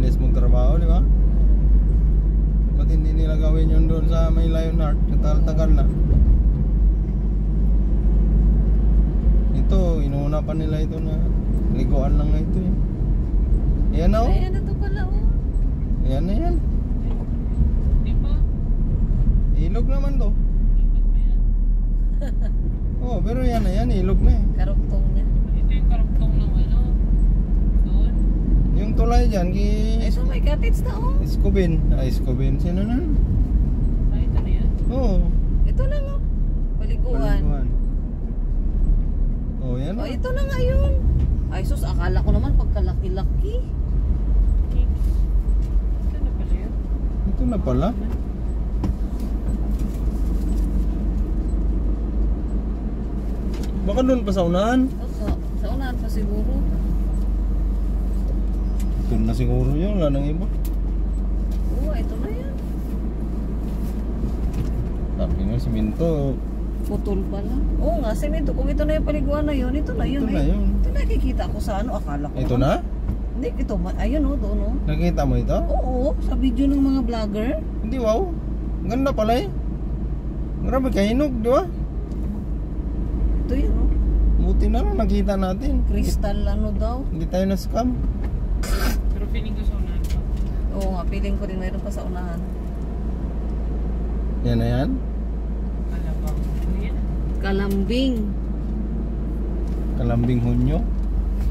bilis magtrabaho, di ba? Ba't hindi nila gawin yun doon sa may Lionheart? Tagal na. Ito, inuuna pa nila ito na liguan lang na ito eh. Ayan na oh. Ayan na to pala oh. Ayan na yan. Di ba? Ilog naman to. Oh, pero yan na yan, ilog na eh. Karugtong niya. Ito yung karugtong ng ano. Doon. Yung tulay dyan, Ay, so may cottage na oh. Escobin. Escobin, sino na? Ay, ito na yan. Oo. Ito lang oh. Paliguan. Oh, yan Oh, na. ito na nga yun. Ay, sus, akala ko naman pagkalaki-laki. Ito na pala yun. Ito na pala. Baka doon pa sa unahan. Oh, sa unahan pa siguro. Doon na siguro yun, wala nang iba. Oo, ito na yan. Sabi nga, siminto. Putol pala. Oo nga, semento. Kung ito na yung paliguan na yun, ito na yun. Ito na yun. Ito nakikita ko sa ano, akala ko. Ito na? Hindi, ito. Ayun o, doon o. Nakita mo ito? Oo, sa video ng mga vlogger. Hindi, wow. Ganda pala eh. Grabe kahinog, di ba? Ito yun o. Buti na lang nakita natin. Crystal ano daw. Hindi tayo na-scam. Pero feeling ko sa unahan pa. Oo nga, feeling ko rin mayroon pa sa unahan. Yan na yan. Alabang. Ano yan? Kalambing. Kalambing hunyo.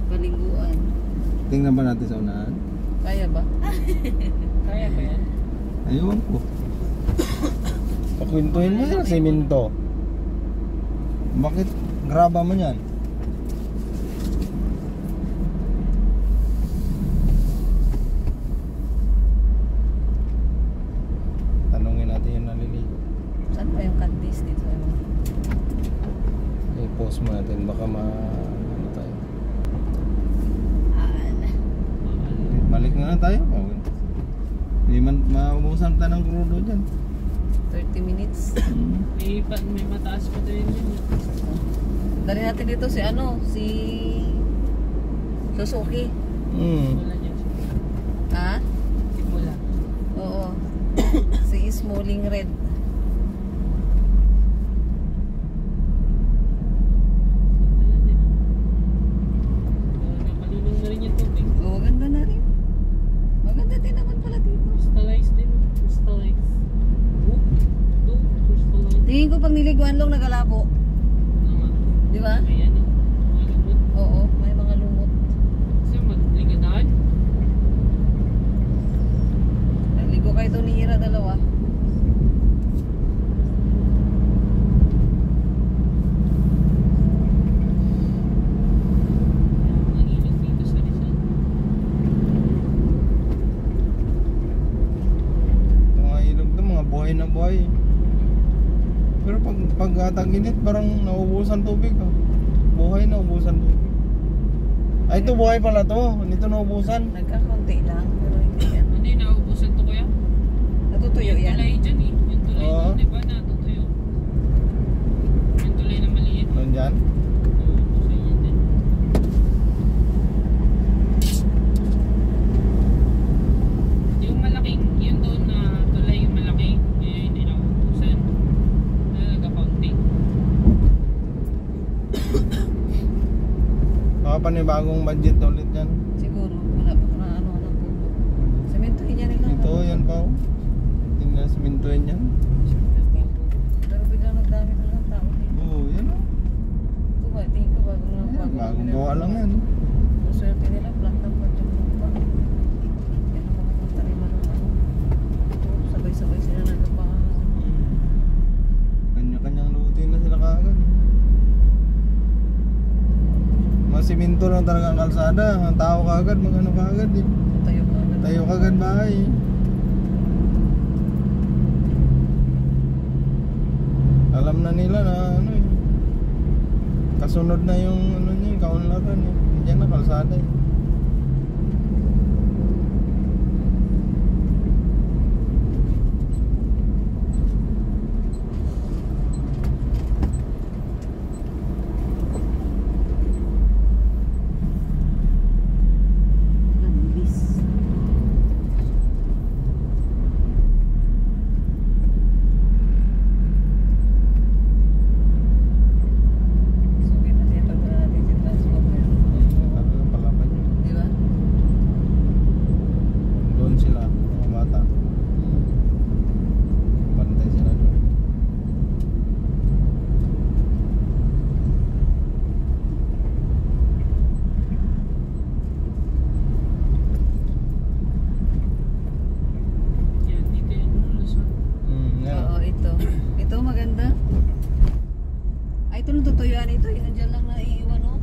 Paliguan. Tingnan ba natin sa unahan? Kaya ba? Kaya ba yan? Ayun ko. Pakwintuhin mo sila siminto. Bakit graba mo yan? Tanungin natin yung naliligo. Saan pa yung candies dito? I-post mo natin. Baka ano tayo. Balik na tayo. Hindi man maubusan tayo ng crudo dyan. 30 minutes. May mataas pa din yun. Dali natin dito si ano, si Suzuki. Wala dyan. Ha? Wala. Oo. Si Smalling Red. Wala din. Malulong na rin yung tubig. Oo, ganda na rin. Maganda din naman pala dito. Crystallized din. Crystallized. Crystallized. Tingin ko pag niliguan lang nagalabo. Ano nga? Di ba? Ayan o. Malumot. Oo, may mga lumot. Kasi magligadahan. Naligo kayo doon ni Ira dalawa. Ang ilog dito sa Rizal. Ito mga ilog to, mga buhay na buhay. Pero pag tag-init parang naubusan tubig. Oh. Buhay na ubusan tubig. Ay, ito buhay pala to. Dito naubusan. Nagkakaunti lang, pero hindi yan. Hindi, naubusan to kuya. Natutuyo Yung yan. tulay dyan eh. Yung tulay Oo. doon, di ba? Natutuyo. Yung tulay na maliit. Doon dyan. Naubusan yan din. Yung malaking, yun doon na tulay yung malaki. Eh, hindi naubusan. Nagkakaunti. Baka panibagong budget ulit yan. Siguro, wala pa na ano ng pupo. Sementohin niya nila. Ito, yan pa oh. Tingnan simintuin yan. Pero biglang nagdami na lang tao dito. Oo, yan oh. Ito ba, tingin ko bagong Ayan, lang. bagong gawa lang yan. Ang swerte nila, plantang pa yung lupa. Yan ang mga pantariman ng ano. Ito, sabay-sabay sila nagpapahan. Kanya-kanyang lutin na sila kaagad. Mga siminto lang talaga ang kalsada. Ang tao kaagad, mag-ano kaagad eh. Tayo ka agad. Tayo kaagad bahay. Alam na nila na ano eh. Kasunod na yung ano niya, yung kaunlaran eh. Diyan na kalsada eh. Landis. Ito maganda. Ay, ito nung tutuyuan ito. Yung dyan lang naiiwan, oh.